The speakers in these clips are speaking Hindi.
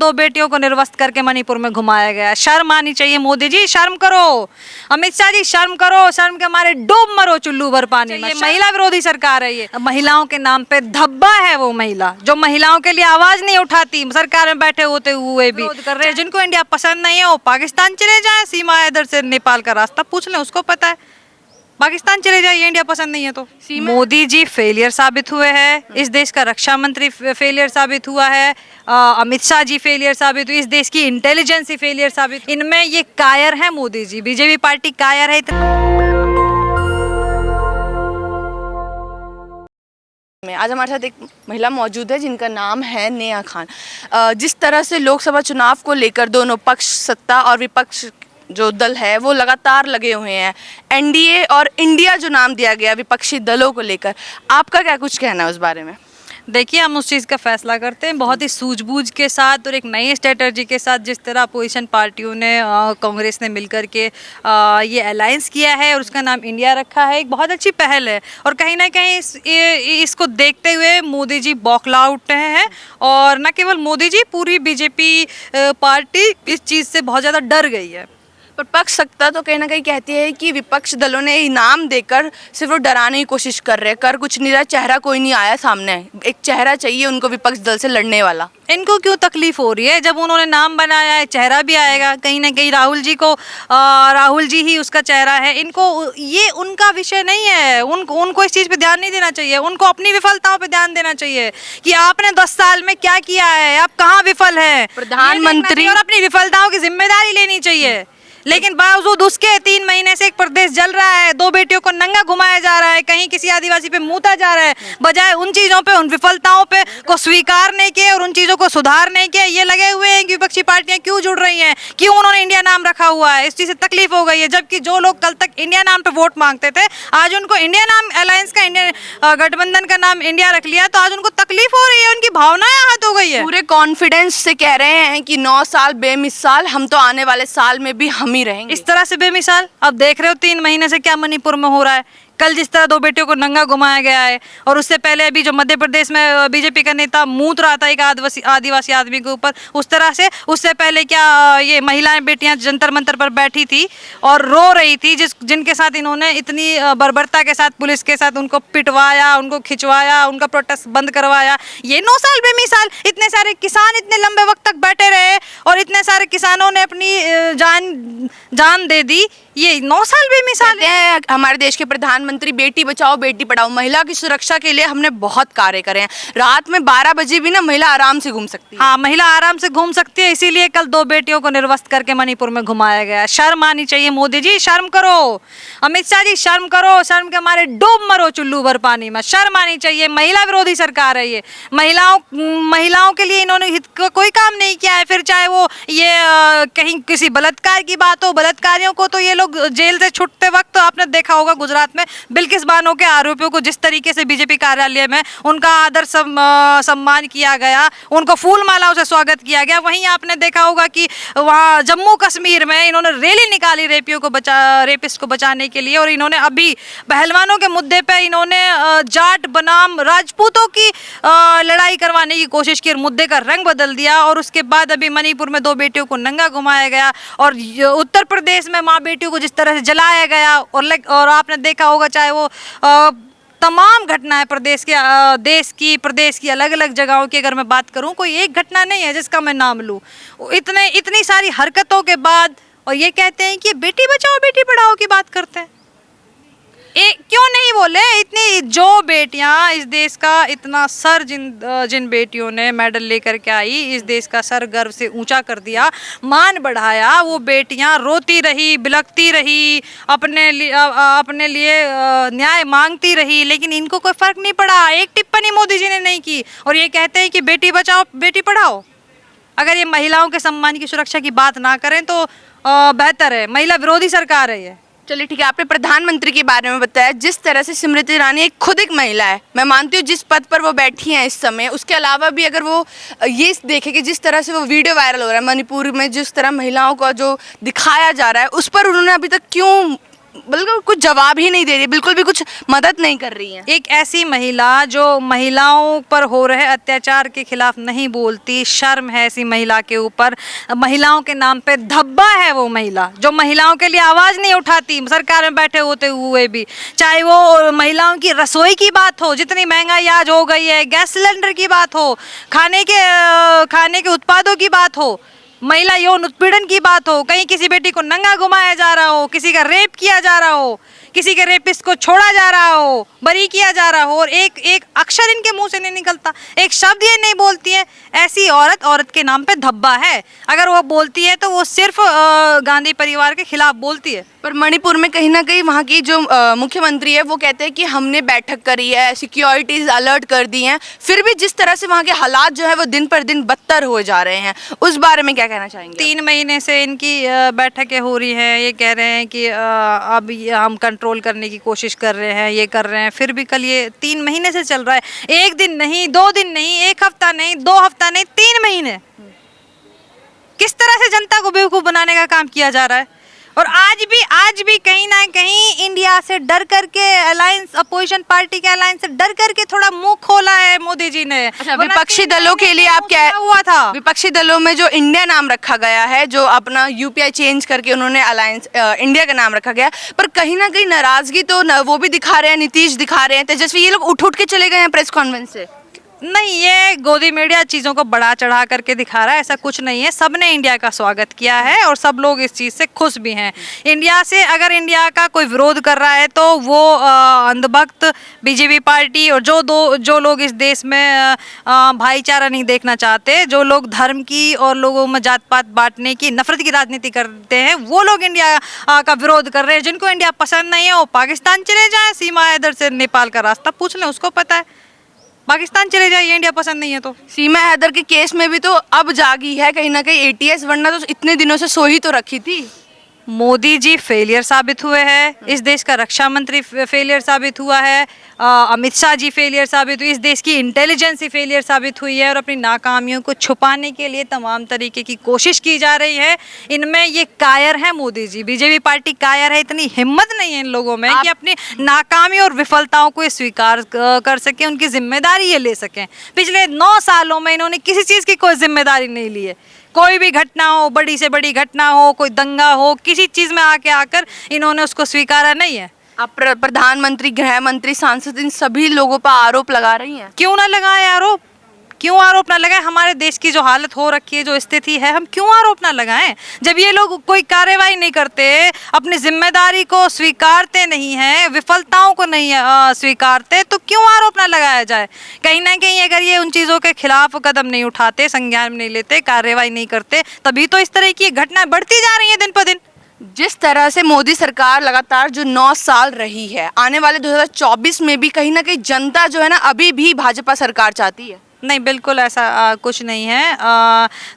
दो बेटियों को निर्वस्त्र करके मणिपुर में घुमाया गया। शर्म आनी चाहिए मोदी जी, शर्म करो। अमित शाह जी शर्म करो, शर्म के मारे डूब मरो चुल्लू भर पानी में। महिला विरोधी सरकार है ये, महिलाओं के नाम पे धब्बा है वो महिला जो महिलाओं के लिए आवाज नहीं उठाती, सरकार में बैठे होते हुए भी कर रहे हैं। जिनको इंडिया पसंद नहीं है वो पाकिस्तान चले जाए, सीमा इधर से नेपाल का रास्ता पूछ लें, उसको पता है। पाकिस्तान चले जाइए, इंडिया पसंद नहीं है तो। मोदी जी फेलियर साबित हुए हैं, इस देश का रक्षा मंत्री फेलियर साबित हुआ है, अमित शाह जी फेलियर साबित हुई, इस देश की इंटेलिजेंस ही फेलियर साबित, इनमें ये कायर है मोदी जी, बीजेपी पार्टी कायर है। आज हमारे साथ एक महिला मौजूद है जिनका नाम है नेहा खान। जिस तरह से लोकसभा चुनाव को लेकर दोनों पक्ष, सत्ता और विपक्ष जो दल है वो लगातार लगे हुए हैं, एनडीए और इंडिया जो नाम दिया गया विपक्षी दलों को लेकर, आपका क्या कुछ कहना है उस बारे में? देखिए, हम उस चीज़ का फैसला करते हैं बहुत ही सूझबूझ के साथ और एक नई स्ट्रेटजी के साथ। जिस तरह अपोजिशन पार्टियों ने, कांग्रेस ने मिलकर के ये अलायंस किया है और उसका नाम इंडिया रखा है, एक बहुत अच्छी पहल है। और कहीं ना कहीं इसको देखते हुए मोदी जी बौखला उठे हैं, और न केवल मोदी जी, पूरी बीजेपी पार्टी इस चीज़ से बहुत ज़्यादा डर गई है। पर पक्ष सत्ता तो कहीं ना कहीं कहती है कि विपक्ष दलों ने इनाम देकर सिर्फ वो डराने की कोशिश कर रहे हैं, कर कुछ नहीं रहा, चेहरा कोई नहीं आया सामने, एक चेहरा चाहिए उनको विपक्ष दल से लड़ने वाला। इनको क्यों तकलीफ हो रही है? जब उन्होंने नाम बनाया है, चेहरा भी आएगा कहीं ना कहीं। राहुल जी ही उसका चेहरा है। इनको ये उनका विषय नहीं है, उनको इस चीज़ पे ध्यान नहीं देना चाहिए, उनको अपनी विफलताओं पे ध्यान देना चाहिए कि आपने 10 साल में क्या किया है, आप कहाँ विफल हैं। प्रधानमंत्री और अपनी विफलताओं की जिम्मेदारी लेनी चाहिए। लेकिन बावजूद उसके 3 महीने से एक प्रदेश जल रहा है, 2 बेटियों को नंगा घुमाया जा रहा है, कहीं किसी आदिवासी पे मूता जा रहा है, बजाय उन चीज़ों पे, उन विफलताओं पे को स्वीकारने के और उन चीज़ों को सुधारने के ये लगे हुए हैं कि विपक्षी पार्टियां क्यों जुड़ रही हैं, क्यों उन्होंने इंडिया नाम रखा हुआ है। इस चीज़ से तकलीफ हो गई है। जबकि जो लोग कल तक इंडिया नाम पे वोट मांगते थे, आज उनको इंडिया नाम, अलायंस का, इंडिया गठबंधन का नाम इंडिया रख लिया, तो आज उनको तकलीफ हो रही है, उनकी भावनाएं आहत हो गई है। पूरे कॉन्फिडेंस से कह रहे हैं कि 9 साल बेमिसाल, हम तो आने वाले साल में भी हम ही रहेंगे। इस तरह से बेमिसाल अब देख रहे हो 3 महीने से क्या मणिपुर में हो रहा है। कल जिस तरह 2 बेटियों को नंगा घुमाया गया है, और उससे पहले अभी जो मध्य प्रदेश में बीजेपी का नेता मूत रहा था एक आदिवासी आदमी के ऊपर, उस तरह से उससे पहले क्या ये महिलाएं, बेटियां जंतर मंतर पर बैठी थी और रो रही थी, जिनके साथ इन्होंने इतनी बर्बरता के साथ, पुलिस के साथ उनको पिटवाया, उनको खिंचवाया, उनका प्रोटेस्ट बंद करवाया। ये 9 साल बेमिसाल, इतने सारे किसान इतने लंबे वक्त तक बैठे रहे और इतने सारे किसानों ने अपनी जान दे दी। ये 9 साल बेमिसाल है। हमारे देश के प्रधानमंत्री बेटी बचाओ बेटी पढ़ाओ, महिला की सुरक्षा के लिए हमने बहुत कार्य करे हैं। रात में 12 बजे भी ना महिला आराम से घूम सकती है। हाँ, महिला आराम से घूम सकती है, इसीलिए कल 2 बेटियों को निर्वस्त्र करके मणिपुर में घुमाया गया। शर्म आनी चाहिए मोदी जी, शर्म करो। अमित शाह जी शर्म करो, शर्म के मारे डूब मरो चुल्लू भर पानी में। शर्म आनी चाहिए। महिला विरोधी सरकार है ये। महिलाओं के लिए इन्होंने हित का कोई काम नहीं किया है। फिर चाहे वो ये कहीं किसी बलात्कार की बात हो, बलात्कारियों को तो ये लोग जेल से छूटते वक्त आपने देखा होगा गुजरात में बिल्किस बानो के आरोपियों को जिस तरीके से बीजेपी कार्यालय में उनका आदर सम्मान किया गया, उनको फूल मालाओं से स्वागत किया गया। वहीं आपने देखा होगा कि वहाँ जम्मू कश्मीर में इन्होंने रैली निकाली रेपिस्ट को बचाने के लिए, और इन्होंने अभी पहलवानों के मुद्दे पर इन्होंने जाट बनाम राजपूतों की लड़ाई करवाने की कोशिश की और मुद्दे का रंग बदल दिया। और उसके बाद अभी मणिपुर में 2 बेटियों को नंगा घुमाया गया, और उत्तर प्रदेश में माँ बेटियों को जिस तरह से जलाया गया, और आपने देखा होगा चाहे वो तमाम घटनाएं प्रदेश की अलग अलग जगहों की अगर मैं बात करूं, कोई एक घटना नहीं है जिसका मैं नाम लूं। इतनी सारी हरकतों के बाद और ये कहते हैं कि बेटी बचाओ बेटी पढ़ाओ की बात करते हैं। क्यों नहीं बोले? इतनी जो बेटियां इस देश का इतना सर जिन बेटियों ने मेडल लेकर के आई, इस देश का सर गर्व से ऊंचा कर दिया, मान बढ़ाया, वो बेटियां रोती रही, बिलखती रही, अपने लिए न्याय मांगती रही, लेकिन इनको कोई फर्क नहीं पड़ा। एक टिप्पणी मोदी जी ने नहीं की, और ये कहते हैं कि बेटी बचाओ बेटी पढ़ाओ। अगर ये महिलाओं के सम्मान की सुरक्षा की बात ना करें तो बेहतर है। महिला विरोधी सरकार है ये। चलिए ठीक है, आपने प्रधानमंत्री के बारे में बताया। जिस तरह से स्मृति ईरानी एक खुद एक महिला है, मैं मानती हूँ जिस पद पर वो बैठी हैं इस समय, उसके अलावा भी अगर वो ये देखे कि जिस तरह से वो वीडियो वायरल हो रहा है मणिपुर में, जिस तरह महिलाओं का जो दिखाया जा रहा है, उस पर उन्होंने अभी तक क्यों बिल्कुल कुछ जवाब ही नहीं दे रही, बिल्कुल भी कुछ मदद नहीं कर रही है। एक ऐसी महिला जो महिलाओं पर हो रहे अत्याचार के खिलाफ नहीं बोलती, शर्म है ऐसी महिला के ऊपर। महिलाओं के नाम पे धब्बा है वो महिला जो महिलाओं के लिए आवाज नहीं उठाती सरकार में बैठे होते हुए भी, चाहे वो महिलाओं की रसोई की बात हो, जितनी महंगाई आज हो गई है, गैस सिलेंडर की बात हो, खाने के उत्पादों की बात हो, महिला यौन उत्पीड़न की बात हो, कहीं किसी बेटी को नंगा घुमाया जा रहा हो, किसी का रेप किया जा रहा हो, किसी के रेपिस्ट को छोड़ा जा रहा हो, बरी किया जा रहा हो, और एक एक अक्षर इनके मुंह से नहीं निकलता, एक शब्द ये नहीं बोलती है। ऐसी औरत के नाम पे धब्बा है। अगर वो बोलती है तो वो सिर्फ गांधी परिवार के खिलाफ बोलती है। पर मणिपुर में कहीं ना कहीं वहाँ की जो मुख्यमंत्री है वो कहते हैं कि हमने बैठक करी है, सिक्योरिटीज अलर्ट कर दी हैं, फिर भी जिस तरह से वहाँ के हालात जो है वो दिन पर दिन बदतर हो जा रहे हैं, उस बारे में क्या कहना चाहेंगे? 3 महीने से इनकी बैठकें हो रही हैं, ये कह रहे हैं कि अब ये हम कंट्रोल करने की कोशिश कर रहे हैं, ये कर रहे हैं, फिर भी कल ये 3 महीने से चल रहा है। 1 दिन नहीं, 2 दिन नहीं, 1 हफ्ता नहीं, 2 हफ्ता नहीं, 3 महीने। किस तरह से जनता को बेवकूफ बनाने का काम किया जा रहा है। और आज भी कहीं ना कहीं इंडिया से डर करके, अलायंस, अपोजिशन पार्टी के अलायंस से डर करके थोड़ा मुंह खोला है मोदी जी ने। अच्छा, विपक्षी दलों के लिए आप क्या हुआ था? विपक्षी दलों में जो इंडिया नाम रखा गया है, जो अपना यूपीआई चेंज करके उन्होंने अलायंस इंडिया का नाम रखा गया, पर कहीं ना कहीं नाराजगी तो वो भी दिखा रहे हैं, नीतीश दिखा रहे हैं, तेजस्वी, ये लोग उठ के चले गए हैं प्रेस कॉन्फ्रेंस से। नहीं, ये गोदी मीडिया चीज़ों को बढ़ा चढ़ा करके दिखा रहा है, ऐसा कुछ नहीं है। सबने इंडिया का स्वागत किया है और सब लोग इस चीज़ से खुश भी हैं। इंडिया से अगर इंडिया का कोई विरोध कर रहा है तो वो अंधभक्त बीजेपी पार्टी, और जो लोग इस देश में भाईचारा नहीं देखना चाहते, जो लोग धर्म की और लोगों में जात पात बांटने की, नफरत की राजनीति करते हैं, वो लोग इंडिया का विरोध कर रहे हैं। जिनको इंडिया पसंद नहीं है वो पाकिस्तान चले जाएँ, सीमा इधर से नेपाल का रास्ता पूछ लें, उसको पता है। पाकिस्तान चले जाइए, इंडिया पसंद नहीं है तो। सीमा हैदर के केस में भी तो अब जागी है कहीं ना कहीं एटीएस, वरना तो इतने दिनों से सो ही तो रखी थी। मोदी जी फेलियर साबित हुए हैं, इस देश का रक्षा मंत्री फेलियर साबित हुआ है, अमित शाह जी फेलियर साबित हुई, इस देश की इंटेलिजेंस ही फेलियर साबित हुई है, और अपनी नाकामियों को छुपाने के लिए तमाम तरीके की कोशिश की जा रही है। इनमें ये कायर है मोदी जी, बीजेपी पार्टी कायर है। इतनी हिम्मत नहीं है इन लोगों में कि अपनी नाकामी और विफलताओं को ये स्वीकार कर सकें, उनकी जिम्मेदारी ये ले सकें। पिछले 9 सालों में इन्होंने किसी चीज़ की कोई जिम्मेदारी नहीं ली है। कोई भी घटना हो, बड़ी से बड़ी घटना हो, कोई दंगा हो, किसी चीज़ में आकर इन्होंने उसको स्वीकारा नहीं है। आप प्रधानमंत्री, गृह मंत्री, सांसद, इन सभी लोगों पर आरोप लगा रही हैं। क्यों ना लगाए आरोप? क्यों आरोप ना लगाएं? हमारे देश की जो हालत हो रखी है, जो स्थिति है, हम क्यों आरोप ना लगाएं? जब ये लोग कोई कार्रवाई नहीं करते, अपनी जिम्मेदारी को स्वीकारते नहीं हैं, विफलताओं को नहीं स्वीकारते, तो क्यों आरोप ना लगाया जाए? कहीं ना कहीं अगर ये उन चीज़ों के खिलाफ कदम नहीं उठाते, संज्ञान नहीं लेते, कार्रवाई नहीं करते, तभी तो इस तरह की घटनाएं बढ़ती जा रही हैं दिन पर दिन। जिस तरह से मोदी सरकार लगातार जो 9 साल रही है, आने वाले 2024 में भी कहीं ना कहीं जनता जो है ना अभी भी भाजपा सरकार चाहती है। नहीं, बिल्कुल ऐसा कुछ नहीं है।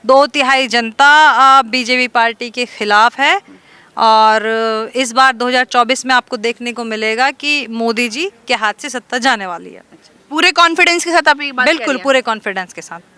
2/3 जनता बीजेपी पार्टी के खिलाफ है, और इस बार 2024 में आपको देखने को मिलेगा कि मोदी जी के हाथ से सत्ता जाने वाली है। पूरे कॉन्फिडेंस के साथ आप ये बात कह रही बिल्कुल हैं? पूरे कॉन्फिडेंस के साथ।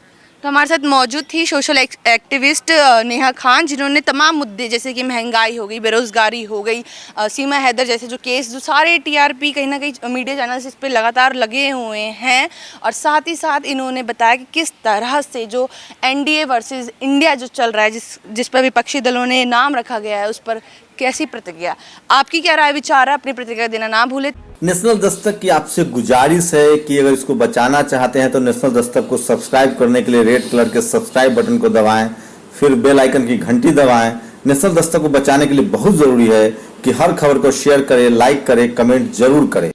तो हमारे साथ मौजूद थी सोशल एक्टिविस्ट नेहा खान, जिन्होंने तमाम मुद्दे जैसे कि महंगाई हो गई, बेरोजगारी हो गई, सीमा हैदर जैसे जो केस, जो सारे टीआरपी कहीं ना कहीं मीडिया चैनल्स इस पर लगातार लगे हुए हैं, और साथ ही साथ इन्होंने बताया कि किस तरह से जो एनडीए वर्सेस इंडिया जो चल रहा है, जिस पर विपक्षी दलों ने नाम रखा गया है, उस पर कैसी प्रतिक्रिया, आपकी क्या राय विचार है, अपनी प्रतिक्रिया देना ना भूले। नेशनल दस्तक की आपसे गुजारिश है कि अगर इसको बचाना चाहते हैं तो नेशनल दस्तक को सब्सक्राइब करने के लिए रेड कलर के सब्सक्राइब बटन को दबाएं, फिर बेल आइकन की घंटी दबाएं। नेशनल दस्तक को बचाने के लिए बहुत जरूरी है कि हर खबर को शेयर करें, लाइक करें, कमेंट जरूर करें।